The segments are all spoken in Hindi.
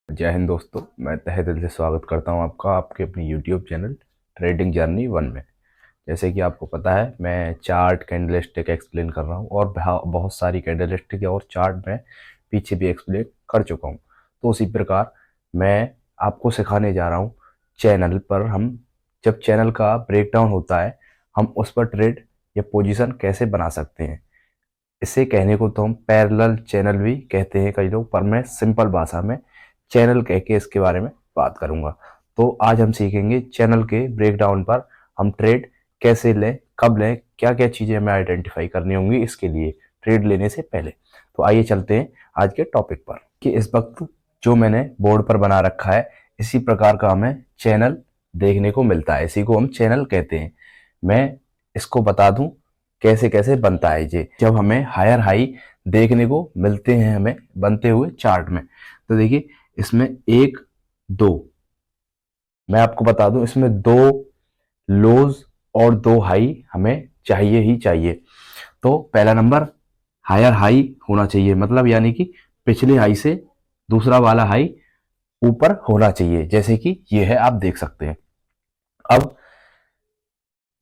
जय हिंद दोस्तों। मैं तहे दिल से स्वागत करता हूं आपका आपके अपनी यूट्यूब चैनल ट्रेडिंग जर्नी 1 में। जैसे कि आपको पता है, मैं चार्ट कैंडलस्टिक एक्सप्लेन कर रहा हूं और बहुत सारी कैंडलस्टिक और चार्ट में पीछे भी एक्सप्लेन कर चुका हूं। तो उसी प्रकार मैं आपको सिखाने जा रहा हूं चैनल पर। हम जब चैनल का ब्रेकडाउन होता है, हम उस पर ट्रेड या पोजीशन कैसे बना सकते हैं। इसे कहने को तो हम पैरेलल चैनल भी कहते हैं कई लोग, पर मैं सिंपल भाषा में चैनल कह के इसके बारे में बात करूंगा। तो आज हम सीखेंगे चैनल के ब्रेकडाउन पर हम ट्रेड कैसे लें, कब लें, क्या क्या चीजें हमें आइडेंटिफाई करनी होंगी इसके लिए ट्रेड लेने से पहले। तो आइए चलते हैं आज के टॉपिक पर कि इस वक्त जो मैंने बोर्ड पर बना रखा है, इसी प्रकार का हमें चैनल देखने को मिलता है। इसी को हम चैनल कहते हैं। मैं इसको बता दूं कैसे कैसे बनता है। ये जब हमें हायर हाई देखने को मिलते हैं हमें बनते हुए चार्ट में, तो देखिए इसमें एक दो, मैं आपको बता दूं इसमें दो लोज और दो हाई हमें चाहिए ही चाहिए। तो पहला नंबर हायर हाई होना चाहिए, मतलब यानी कि पिछले हाई से दूसरा वाला हाई ऊपर होना चाहिए, जैसे कि ये है, आप देख सकते हैं। अब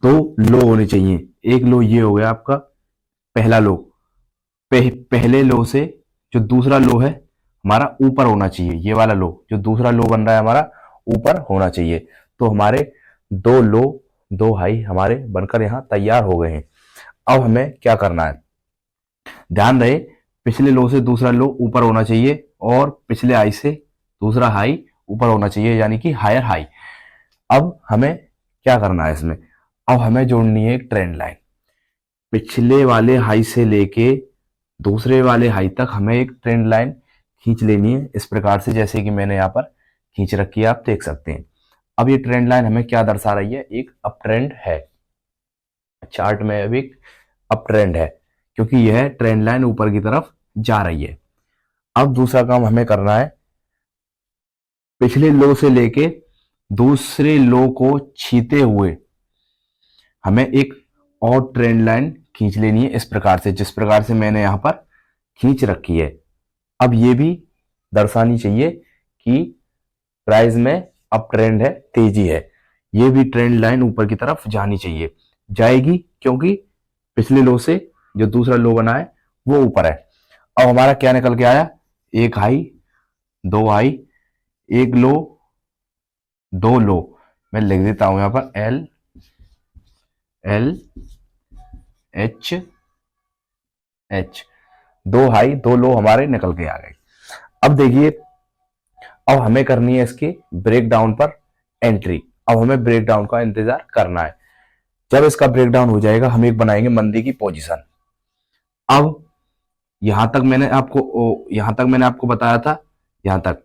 दो लो होने चाहिए। एक लो ये हो गया आपका पहला लो। पहले लो से जो दूसरा लो है हमारा ऊपर होना चाहिए। ये वाला लो जो दूसरा लो बन रहा है हमारा ऊपर होना चाहिए। तो हमारे दो लो दो हाई हमारे बनकर यहाँ तैयार हो गए हैं। अब हमें क्या करना है, ध्यान रहे पिछले लो से दूसरा लो ऊपर होना चाहिए और पिछले हाई से दूसरा हाई ऊपर होना चाहिए, यानी कि हायर हाई। अब हमें क्या करना है इसमें, अब हमें जोड़नी है एक ट्रेंड लाइन। पिछले वाले हाई से लेके दूसरे वाले हाई तक हमें एक ट्रेंड लाइन खींच लेनी है, इस प्रकार से जैसे कि मैंने यहाँ पर खींच रखी है, आप देख सकते हैं। अब ये ट्रेंड लाइन हमें क्या दर्शा रही है, एक अप ट्रेंड है। चार्ट में अभी एक अप ट्रेंड है क्योंकि यह ट्रेंड लाइन ऊपर की तरफ जा रही है। अब दूसरा काम हमें करना है, पिछले लो से लेके दूसरे लो को छीते हुए हमें एक और ट्रेंड लाइन खींच लेनी है, इस प्रकार से जिस प्रकार से मैंने यहां पर खींच रखी है। अब ये भी दर्शानी चाहिए कि प्राइस में अप ट्रेंड है, तेजी है। ये भी ट्रेंड लाइन ऊपर की तरफ जानी चाहिए, जाएगी क्योंकि पिछले लो से जो दूसरा लो बना है वो ऊपर है। अब हमारा क्या निकल के आया, एक हाई दो हाई, एक लो दो लो। मैं लिख देता हूं यहां पर एल एल एच एच, दो हाई दो लो हमारे निकल के आ गए। अब देखिए, अब हमें करनी है इसके ब्रेक डाउन पर एंट्री। अब हमें ब्रेक डाउन का इंतजार करना है। जब इसका ब्रेक डाउन हो जाएगा हम एक बनाएंगे मंदी की पोजीशन। अब यहां तक मैंने आपको बताया था, यहां तक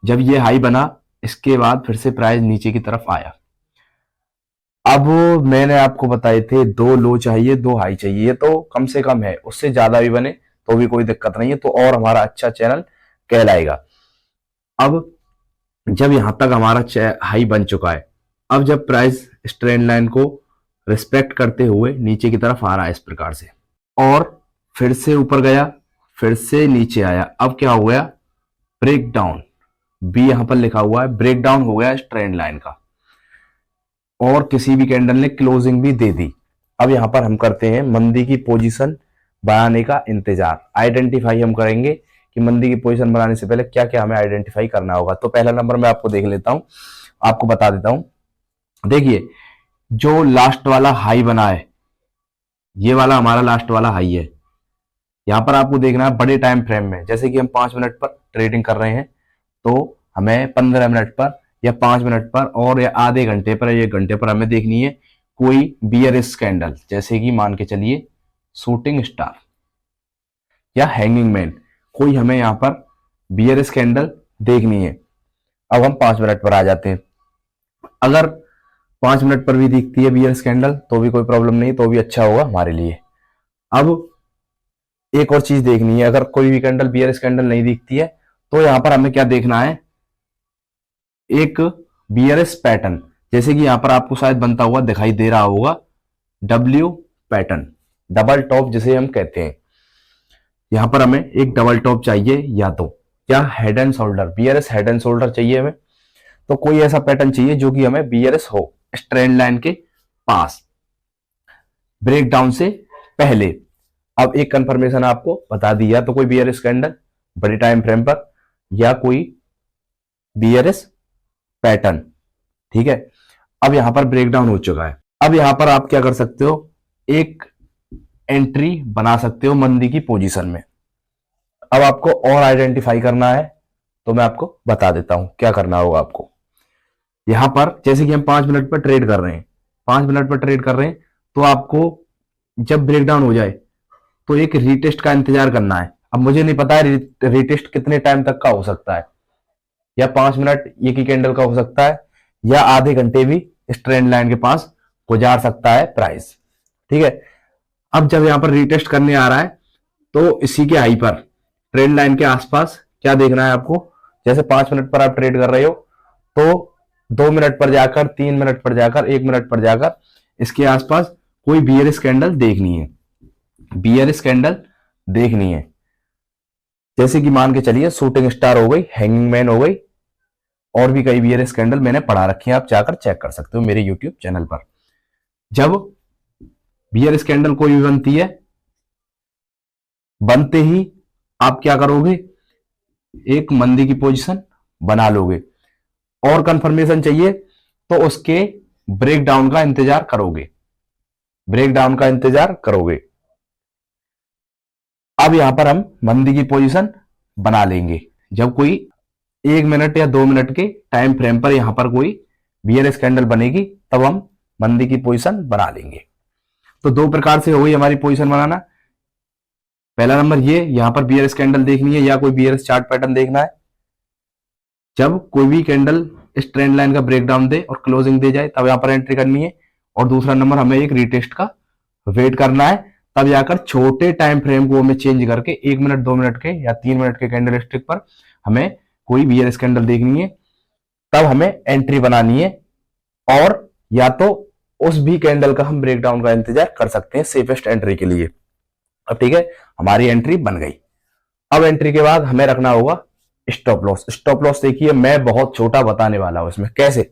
जब ये हाई बना, इसके बाद फिर से प्राइस नीचे की तरफ आया। अब मैंने आपको बताए थे दो लो चाहिए दो हाई चाहिए, ये तो कम से कम है, उससे ज्यादा भी बने तो भी कोई दिक्कत नहीं है, तो और हमारा अच्छा चैनल कहलाएगा। अब जब यहां तक हमारा हाई बन चुका है, अब जब प्राइस इस ट्रेंड लाइन को रिस्पेक्ट करते हुए नीचे की तरफ आ रहा है इस प्रकार से, और फिर से ऊपर गया, फिर से नीचे आया, अब क्या हो गया, ब्रेक डाउन। बी यहां पर लिखा हुआ है, ब्रेक डाउन हो गया इस ट्रेंड लाइन का और किसी भी कैंडल ने क्लोजिंग भी दे दी। अब यहां पर हम करते हैं मंदी की पोजीशन बनाने का इंतजार। आइडेंटिफाई हम करेंगे कि मंदी की पोजीशन बनाने से पहले क्या क्या हमें आइडेंटिफाई करना होगा। तो पहला नंबर मैं आपको देख लेता हूं, आपको बता देता हूं। देखिए, जो लास्ट वाला हाई बना है, ये वाला हमारा लास्ट वाला हाई है। यहां पर आपको देखना है बड़े टाइम फ्रेम में, जैसे कि हम 5 मिनट पर ट्रेडिंग कर रहे हैं, तो हमें 15 मिनट पर या 5 मिनट पर और या आधे घंटे पर या 1 घंटे पर हमें देखनी है कोई बियरिश कैंडल, जैसे कि मान के चलिए शूटिंग स्टार या हैंगिंग मैन, कोई हमें यहां पर बियरिश कैंडल देखनी है। अब हम 5 मिनट पर आ जाते हैं। अगर 5 मिनट पर भी दिखती है बियरिश कैंडल तो भी कोई प्रॉब्लम नहीं, तो भी अच्छा होगा हमारे लिए। अब एक और चीज देखनी है, अगर कोई भी कैंडल बियरिश कैंडल नहीं दिखती है तो यहां पर हमें क्या देखना है, एक बियरिश पैटर्न, जैसे कि यहां पर आपको शायद बनता हुआ दिखाई दे रहा होगा डब्ल्यू पैटर्न, डबल टॉप जिसे हम कहते हैं। यहां पर हमें एक डबल टॉप चाहिए, या तो या head and shoulder, BRS head and shoulder चाहिए हमें। तो कोई ऐसा पैटर्न चाहिए जो कि हमें बीआरएस हो स्ट्रेंड लाइन के पास, ब्रेक डाउन से पहले। अब एक कंफर्मेशन आपको बता दी, या तो कोई बीआरएस कैंडल बड़ी टाइम फ्रेम पर, या कोई बीआरएस पैटर्न। ठीक है, अब यहां पर ब्रेक डाउन हो चुका है। अब यहां पर आप क्या कर सकते हो, एक एंट्री बना सकते हो मंदी की पोजीशन में। अब आपको और आइडेंटिफाई करना है, तो मैं आपको बता देता हूं क्या करना होगा आपको। यहां पर जैसे कि हम 5 मिनट पर ट्रेड कर रहे हैं, 5 मिनट पर ट्रेड कर रहे हैं, तो आपको जब ब्रेकडाउन हो जाए तो एक रीटेस्ट का इंतजार करना है। अब मुझे नहीं पता है रीटेस्ट कितने टाइम तक का हो सकता है, या 5 मिनट एक ही कैंडल का हो सकता है, या आधे घंटे भी इस ट्रेंड लाइन के पास गुजार सकता है प्राइस। ठीक है, अब जब यहां पर रीटेस्ट करने आ रहा है, तो इसी के हाई पर ट्रेंड लाइन के आसपास क्या देखना है आपको। जैसे 5 मिनट पर आप ट्रेड कर रहे हो, तो 2 मिनट पर जाकर, 3 मिनट पर जाकर, 1 मिनट पर जाकर इसके आसपास कोई बीयरिश कैंडल देखनी है, बीयरिश कैंडल देखनी है। जैसे कि मान के चलिए शूटिंग स्टार हो गई, हैंगिंग मैन हो गई, और भी कई बीयरिश कैंडल मैंने पढ़ा रखी है, आप जाकर चेक कर सकते हो मेरे यूट्यूब चैनल पर। जब बीयरिश कैंडल कोई भी बनती है, बनते ही आप क्या करोगे, एक मंदी की पोजीशन बना लोगे, और कंफर्मेशन चाहिए तो उसके ब्रेक डाउन का इंतजार करोगे, ब्रेक डाउन का इंतजार करोगे। अब यहां पर हम मंदी की पोजीशन बना लेंगे जब कोई 1 मिनट या 2 मिनट के टाइम फ्रेम पर यहां पर कोई बीआरएस कैंडल बनेगी, तब हम मंदी की पोजीशन बना लेंगे। तो दो प्रकार से हो गई हमारी पोजीशन बनाना। पहला नंबर ये, यहां पर बीआरएस कैंडल देखनी है या कोई बीआरएस चार्ट पैटर्न देखना है। जब कोई भी कैंडल इस ट्रेंड लाइन का ब्रेकडाउन दे और क्लोजिंग दे जाए, तब यहां पर एंट्री करनी है। और दूसरा नंबर, हमें एक रीटेस्ट का वेट करना है, तब जाकर छोटे टाइम फ्रेम को हमें चेंज करके 1 मिनट, 2 मिनट के या 3 मिनट के कैंडल स्टिक पर हमें कोई बीआरएस कैंडल देखनी है, तब हमें एंट्री बनानी है। और या तो उस भी कैंडल का हम ब्रेकडाउन का इंतजार कर सकते हैं सेफेस्ट एंट्री के लिए। अब ठीक है, हमारी एंट्री बन गई। अब एंट्री के बाद हमें रखना होगा स्टॉप लॉस। स्टॉप लॉस देखिए मैं बहुत छोटा बताने वाला हूं इसमें। कैसे,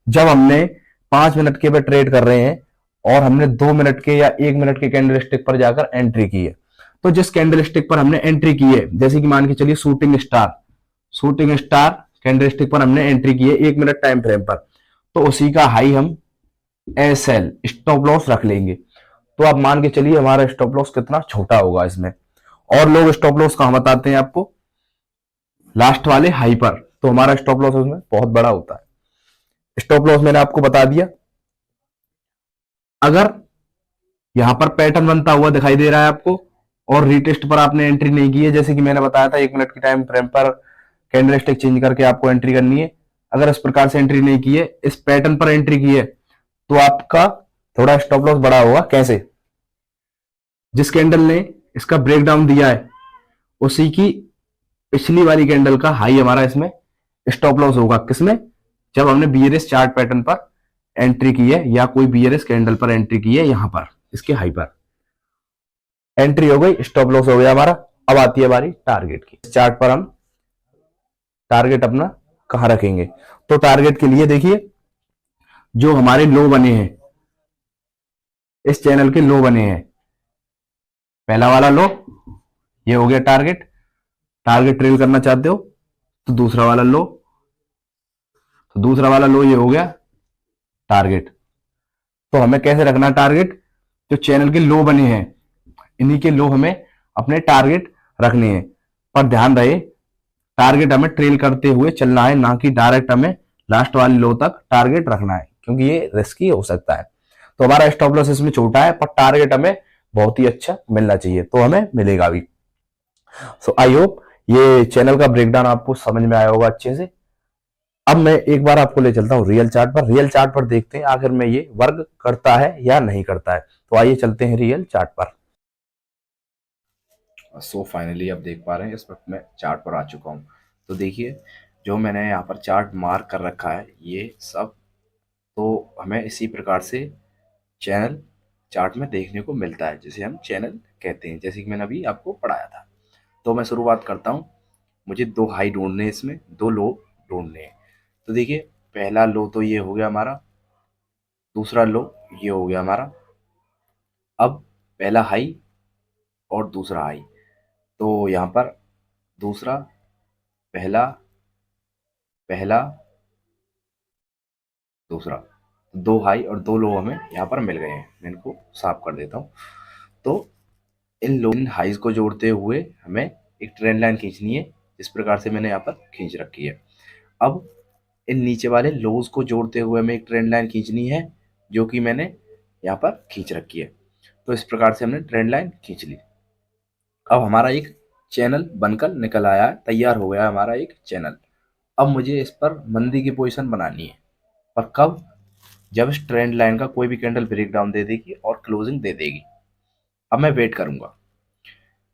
जब हमने 5 मिनट के पे ट्रेड कर रहे हैं और हमने 2 मिनट के या 1 मिनट के कैंडल स्टिक पर जाकर एंट्री की है, तो जिस कैंडल स्टिक पर हमने एंट्री की है, जैसे कि मान के चलिए shooting star, shooting star candle stick पर हमने एंट्री की है 1 मिनट टाइम फ्रेम पर, तो उसी का हाई हम एस एल स्टॉप लॉस रख लेंगे। तो आप मान के चलिए हमारा स्टॉप लॉस कितना छोटा होगा इसमें। और लोग स्टॉप लॉस कहां बताते हैं आपको, लास्ट वाले हाई पर, तो हमारा स्टॉप लॉस उसमें बहुत बड़ा होता है। स्टॉप लॉस मैंने आपको बता दिया। अगर यहां पर पैटर्न बनता हुआ दिखाई दे रहा है आपको और रीटेस्ट पर आपने एंट्री नहीं की है, जैसे कि मैंने बताया था 1 मिनट की टाइम फ्रेम पर कैंडल स्टिक चेंज करके आपको एंट्री करनी है, अगर इस प्रकार से एंट्री नहीं की है, इस पैटर्न पर एंट्री की है, तो आपका थोड़ा स्टॉप लॉस बड़ा होगा। कैसे, जिस कैंडल ने इसका ब्रेकडाउन दिया है उसी की पिछली वाली कैंडल का हाई हमारा इसमें स्टॉप लॉस होगा। किसमें, जब हमने बीआरएस चार्ट पैटर्न पर एंट्री की है या कोई बीआरएस कैंडल पर एंट्री की है, यहां पर इसके हाई पर एंट्री हो गई, स्टॉप लॉस हो गया हमारा। अब आती है बारी टारगेट की। इस चार्ट पर हम टारगेट अपना कहां रखेंगे, तो टारगेट के लिए देखिए जो हमारे लो बने हैं, इस चैनल के लो बने हैं, पहला वाला लो ये हो गया टारगेट। टारगेट ट्रेल करना चाहते हो तो दूसरा वाला लो, तो दूसरा वाला लो ये हो गया टारगेट। तो हमें कैसे रखना टारगेट, जो चैनल के लो बने हैं इन्हीं के लो हमें अपने टारगेट रखने हैं। पर ध्यान रहे टारगेट हमें ट्रेल करते हुए चलना है, ना कि डायरेक्ट हमें लास्ट वाले लो तक टारगेट रखना है, क्योंकि ये रिस्की हो सकता है। तो हमारा स्टॉप लॉस इसमें छोटा है, पर टारगेट हमें बहुत ही अच्छा मिलना चाहिए, तो हमें मिलेगा भी। सो आई होप ये चैनल का ब्रेकडाउन आपको समझ में आया होगा अच्छे से। अब मैं एक बार आपको ले चलता हूँ रियल चार्ट पर। रियल चार्ट पर देखते हैं आखिर में ये वर्क करता है या नहीं करता है। तो आइए चलते हैं रियल चार्ट पर। सो फाइनली आप देख पा रहे हैं इस वक्त मैं चार्ट पर आ चुका हूँ। तो देखिए जो मैंने यहाँ पर चार्ट मार्क कर रखा है ये सब, तो हमें इसी प्रकार से चैनल चार्ट में देखने को मिलता है, जिसे हम चैनल कहते हैं, जैसे कि मैंने अभी आपको पढ़ाया था। तो मैं शुरुआत करता हूँ मुझे दो हाई ढूंढने हैं, इसमें दो लो ढूंढने हैं। तो देखिए पहला लो तो ये हो गया हमारा, दूसरा लो ये हो गया हमारा। अब पहला हाई और दूसरा हाई, तो यहाँ पर दूसरा, पहला, पहला, दूसरा, दो हाई और दो लो हमें यहाँ पर मिल गए हैं। मैं इनको साफ कर देता हूँ। तो इन हाइज को जोड़ते हुए हमें एक ट्रेंड लाइन खींचनी है, जिस प्रकार से मैंने यहाँ पर खींच रखी है। अब इन नीचे वाले लोज को जोड़ते हुए हमें एक ट्रेंड लाइन खींचनी है, जो कि मैंने यहाँ पर खींच रखी है। तो इस प्रकार से हमने ट्रेंड लाइन खींच ली। अब हमारा एक चैनल बनकर निकल आया है, तैयार हो गया हमारा एक चैनल। अब मुझे इस पर मंदी की पोजीशन बनानी है, पर कब? जब इस ट्रेंड लाइन का कोई भी कैंडल ब्रेक डाउन दे देगी और क्लोजिंग दे देगी। अब मैं वेट करूंगा।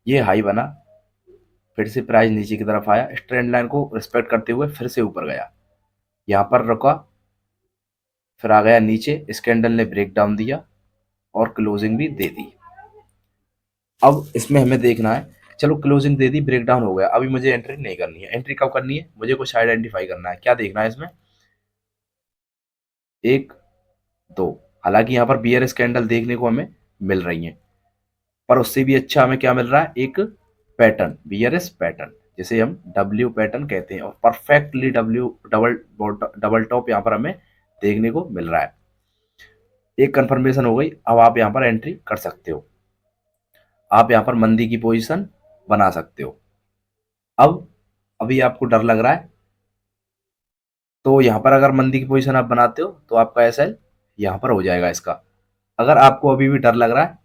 ये हाई बना, फिर से प्राइस नीचे की तरफ आया, इस ट्रेंड लाइन को रिस्पेक्ट करते हुए फिर से ऊपर गया, यहाँ पर रुका, फिर आ गया नीचे, इस कैंडल ने ब्रेक डाउन दिया और क्लोजिंग भी दे दी। अब इसमें हमें देखना है, चलो क्लोजिंग दे दी, ब्रेक डाउन हो गया, अभी मुझे एंट्री नहीं करनी है। एंट्री कब करनी है? मुझे कुछ आइडेंटिफाई करना है। क्या देखना है इसमें? एक, दो। हालांकि यहाँ पर बियरिश कैंडल देखने को हमें मिल रही है, पर उससे भी अच्छा हमें क्या मिल रहा है? एक पैटर्न, बियरिश पैटर्न, जिसे हम डब्ल्यू पैटर्न कहते हैं। और perfectly W double double top यहाँ पर हमें देखने को मिल रहा है। एक कंफर्मेशन हो गई। अब आप यहाँ पर एंट्री कर सकते हो, आप यहाँ पर मंदी की पोजीशन बना सकते हो। अब अभी आपको डर लग रहा है, तो यहाँ पर अगर मंदी की पोजीशन आप बनाते हो तो आपका एसएल यहाँ पर हो जाएगा इसका। अगर आपको अभी भी डर लग रहा है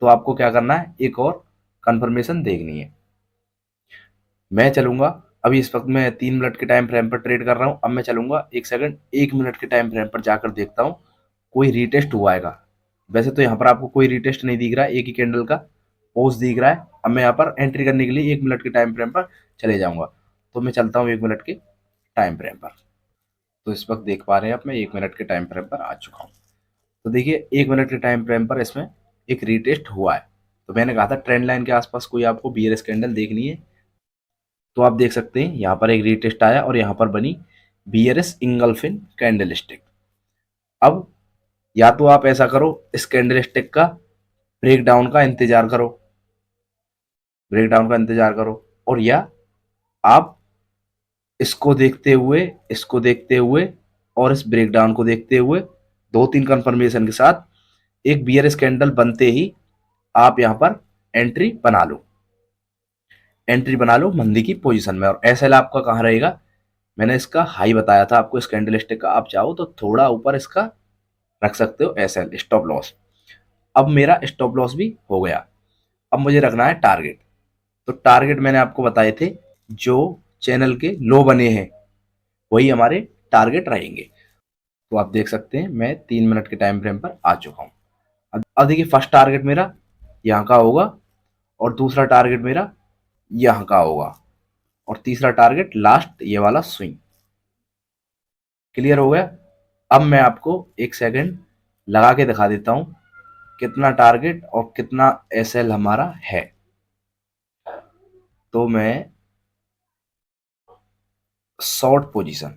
तो आपको क्या करना है? एक और कंफर्मेशन देखनी है। मैं चलूंगा, अभी इस वक्त मैं 3 मिनट के टाइम फ्रेम पर ट्रेड कर रहा हूँ। अब मैं चलूंगा 1 सेकंड 1 मिनट के टाइम फ्रेम पर जाकर देखता हूँ कोई रीटेस्ट हुआ है का। वैसे तो यहाँ पर आपको कोई रीटेस्ट नहीं दिख रहा है, एक ही कैंडल का पोज दिख रहा है। अब मैं यहाँ पर एंट्री करने के लिए 1 मिनट के टाइम फ्रेम पर चले जाऊंगा। तो मैं चलता हूँ 1 मिनट के टाइम फ्रेम पर। तो इस वक्त देख पा रहे हैं आप, मैं 1 मिनट के टाइम फ्रेम पर आ चुका हूँ। तो देखिए 1 मिनट के टाइम फ्रेम पर इसमें एक रीटेस्ट हुआ है। तो मैंने कहा था ट्रेंड लाइन के आसपास कोई आपको बियरिश कैंडल देखनी है, तो आप देख सकते हैं यहाँ पर एक रीटेस्ट आया और यहाँ पर बनी बियरिश इंगल्फिन कैंडल स्टिक। अब या तो आप ऐसा करो, इस कैंडल स्टिक का ब्रेक डाउन का इंतजार करो, ब्रेक डाउन का इंतजार करो, और या आप इसको देखते हुए और इस ब्रेक डाउन को देखते हुए दो तीन कंफर्मेशन के साथ एक बियरिश कैंडल बनते ही आप यहाँ पर एंट्री बना लो, एंट्री बना लो मंदी की पोजीशन में। और एसएल आपका कहाँ रहेगा? मैंने इसका हाई बताया था आपको, इस कैंडल स्टिक का। आप चाहो तो थोड़ा ऊपर इसका रख सकते हो एसएल, स्टॉप लॉस। अब मेरा स्टॉप लॉस भी हो गया। अब मुझे रखना है टारगेट। तो टारगेट मैंने आपको बताए थे, जो चैनल के लो बने हैं वही हमारे टारगेट रहेंगे। तो आप देख सकते हैं मैं 3 मिनट के टाइम फ्रेम पर आ चुका हूँ। अब देखिए फर्स्ट टारगेट मेरा यहाँ का होगा, और दूसरा टारगेट मेरा यहाँ का होगा, और तीसरा टारगेट लास्ट ये वाला स्विंग। क्लियर हो गया? अब मैं आपको 1 सेकंड लगा के दिखा देता हूँ कितना टारगेट और कितना एसएल हमारा है। तो मैं शॉर्ट पोजीशन,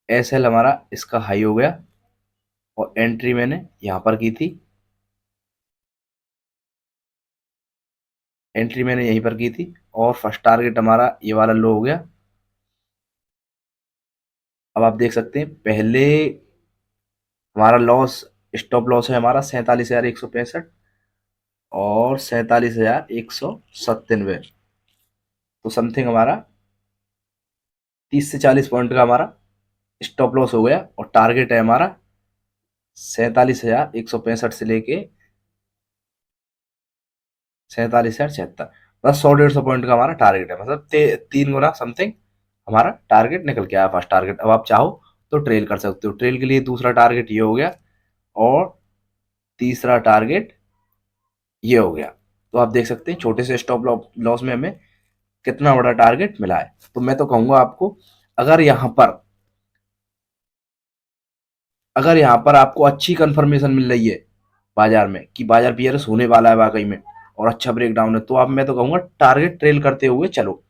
एसएल हमारा इसका हाई हो गया, और एंट्री मैंने यहाँ पर की थी, एंट्री मैंने यहीं पर की थी, और फर्स्ट टारगेट हमारा ये वाला लो हो गया। अब आप देख सकते हैं पहले हमारा लॉस, स्टॉप लॉस है हमारा 47,165 और 47,197। तो समथिंग हमारा 30 से 40 पॉइंट का हमारा स्टॉप लॉस हो गया, और टारगेट है हमारा 47,165 से लेके 47,076। बस 100-150 पॉइंट का हमारा टारगेट है, मतलब 3 गुना समथिंग हमारा टारगेट निकल के आया फर्स्ट टारगेट। अब आप चाहो तो ट्रेल कर सकते हो। ट्रेल के लिए दूसरा टारगेट ये हो गया, और तीसरा टारगेट ये हो गया। तो आप देख सकते हैं छोटे से स्टॉप लॉस में हमें कितना बड़ा टारगेट मिला है। तो मैं तो कहूंगा आपको, अगर यहाँ पर आपको अच्छी कंफर्मेशन मिल रही है बाजार में कि बाजार बियर्स होने वाला है वाकई में, और अच्छा ब्रेक डाउन है, तो आप, मैं तो कहूँगा टारगेट ट्रेल करते हुए चलो,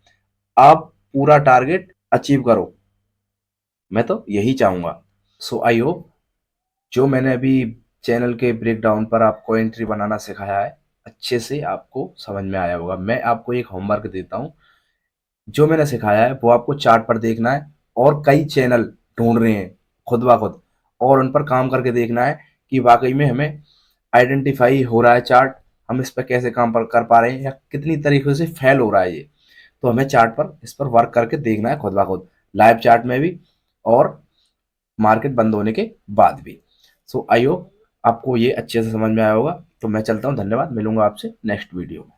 आप पूरा टारगेट अचीव करो, मैं तो यही चाहूँगा। सो आई होप जो मैंने अभी चैनल के ब्रेकडाउन पर आपको एंट्री बनाना सिखाया है, अच्छे से आपको समझ में आया होगा। मैं आपको एक होमवर्क देता हूँ, जो मैंने सिखाया है वो आपको चार्ट पर देखना है, और कई चैनल ढूंढ रहे हैं खुद ब खुद, और उन पर काम करके देखना है कि वाकई में हमें आइडेंटिफाई हो रहा है चार्ट, हम इस पर कैसे काम पर कर पा रहे हैं, या कितनी तरीके से फेल हो रहा है ये। तो हमें चार्ट पर इस पर वर्क करके देखना है खुद ब खुद, लाइव चार्ट में भी और मार्केट बंद होने के बाद भी। सो आई होप आपको ये अच्छे से समझ में आया होगा। तो मैं चलता हूँ, धन्यवाद, मिलूंगा आपसे नेक्स्ट वीडियो में।